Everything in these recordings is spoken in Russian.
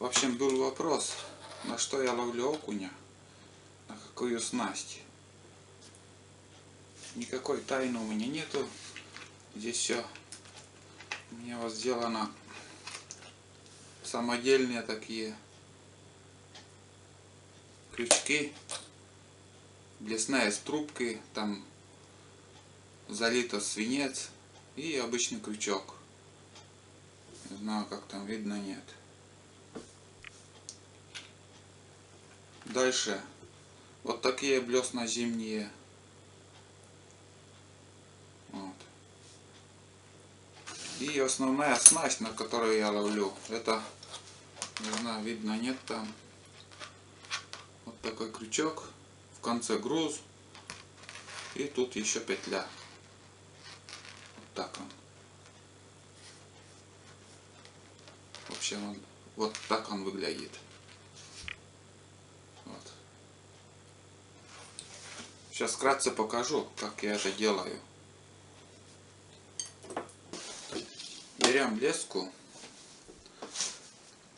В общем, был вопрос, на что я ловлю окуня, на какую снасть. Никакой тайны у меня нету. Здесь все у меня вот сделано самодельные такие крючки, блесная с трубкой, там залито свинец и обычный крючок. Не знаю, как там видно, нет. Дальше вот такие блесна зимние. Вот. И основная снасть, на которую я ловлю, это, не знаю, видно, нет там. Вот такой крючок, в конце груз, и тут еще петля. Вот так он. В общем, вот так он выглядит. Вот. Сейчас вкратце покажу, как я это делаю. Берем леску.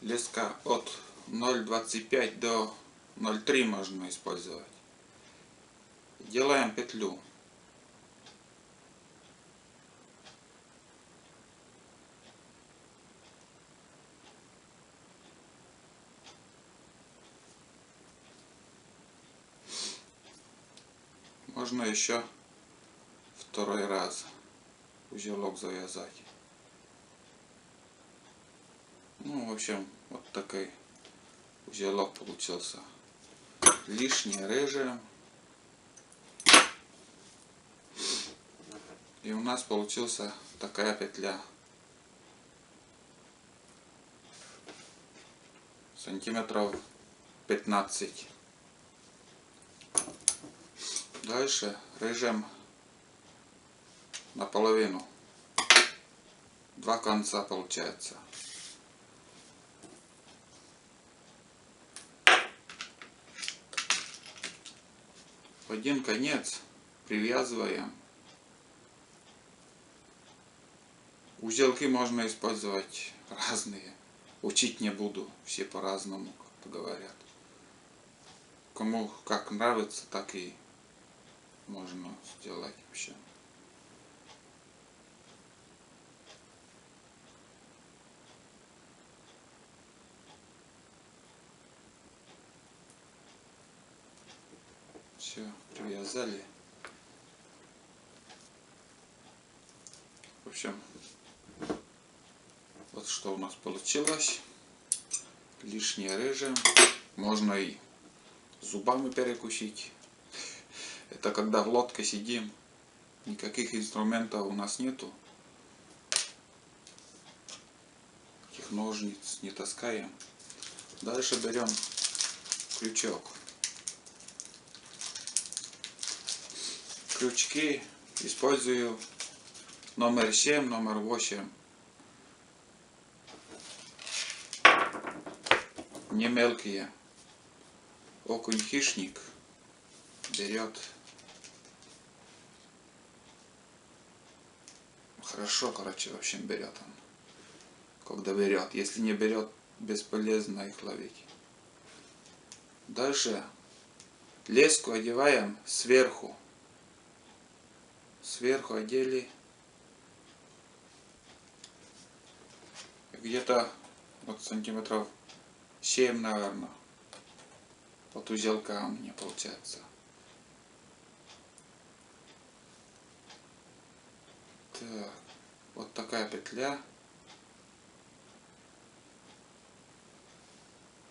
Леска от 0,25 до 0,3 можно использовать. Делаем петлю. Можно еще второй раз узелок завязать. Ну, в общем, вот такой узелок получился. Лишнее режем. И у нас получился такая петля. Сантиметров 15. Дальше режем наполовину. Два конца получается. В один конец привязываем. Узелки можно использовать разные. Учить не буду, все по-разному, как говорят. Кому как нравится, так и можно сделать вообще. Все, привязали. В общем, вот что у нас получилось. Лишнее режем. Можно и зубами перекусить. Это когда в лодке сидим. Никаких инструментов у нас нету. Таких ножниц не таскаем. Дальше берем крючок. Крючки использую номер 7, номер 8. Не мелкие. Окунь-хищник берет хорошо, короче, в общем, берет он. Когда берет. Если не берет, бесполезно их ловить. Дальше леску одеваем сверху. Сверху одели. Где-то вот сантиметров 7, наверное. Вот узелка у меня получается. Так, вот такая петля.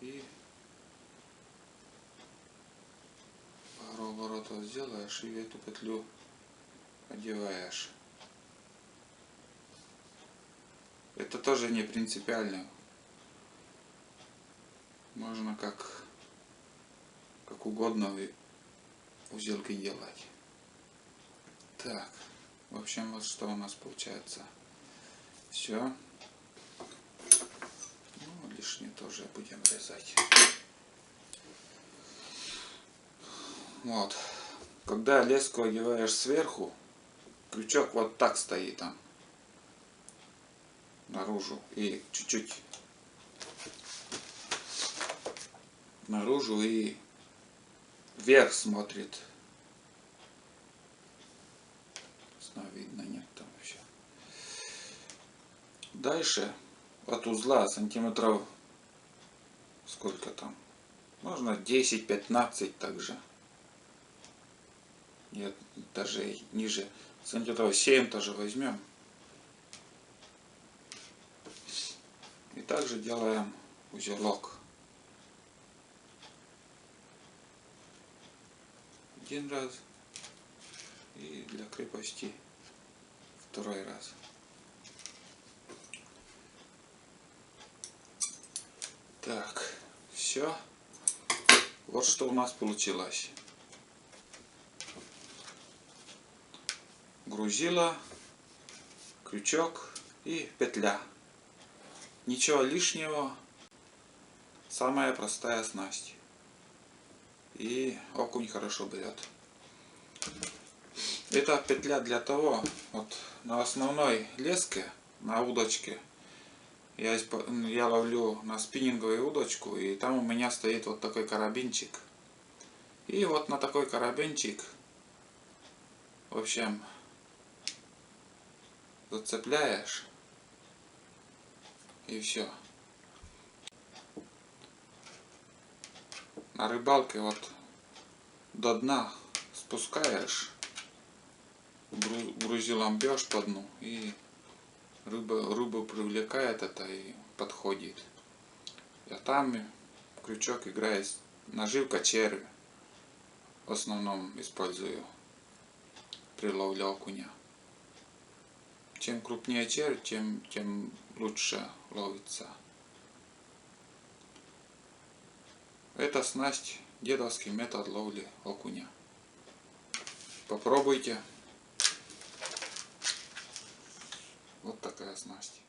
И пару оборотов сделаешь и эту петлю одеваешь. Это тоже не принципиально. Можно как угодно узелки делать. Так, в общем, вот что у нас получается. Все. Ну, лишнее тоже будем резать. Вот. Когда леску одеваешь сверху, крючок вот так стоит там наружу и чуть-чуть наружу и вверх смотрит. Видно, нет там вообще. Дальше от узла сантиметров сколько там? Можно 10-15 также. Нет, даже ниже. Сантиметров 7 тоже возьмем. И также делаем узелок. Один раз. И для крепости второй раз. Так, все. Вот что у нас получилось. Грузило, крючок и петля. Ничего лишнего. Самая простая снасть. И окунь хорошо берет. Это петля для того, вот на основной леске, на удочке, я ловлю на спиннинговую удочку, и там у меня стоит вот такой карабинчик. И вот на такой карабинчик, в общем, зацепляешь, и все. На рыбалке вот до дна спускаешь, грузилом бьешь по дну, и рыбу привлекает это и подходит. А там крючок играет, наживка червь. В основном использую при ловле окуня. Чем крупнее червь, тем лучше ловится. Это снасть, дедовский метод ловли окуня. Попробуйте. Вот такая снасть.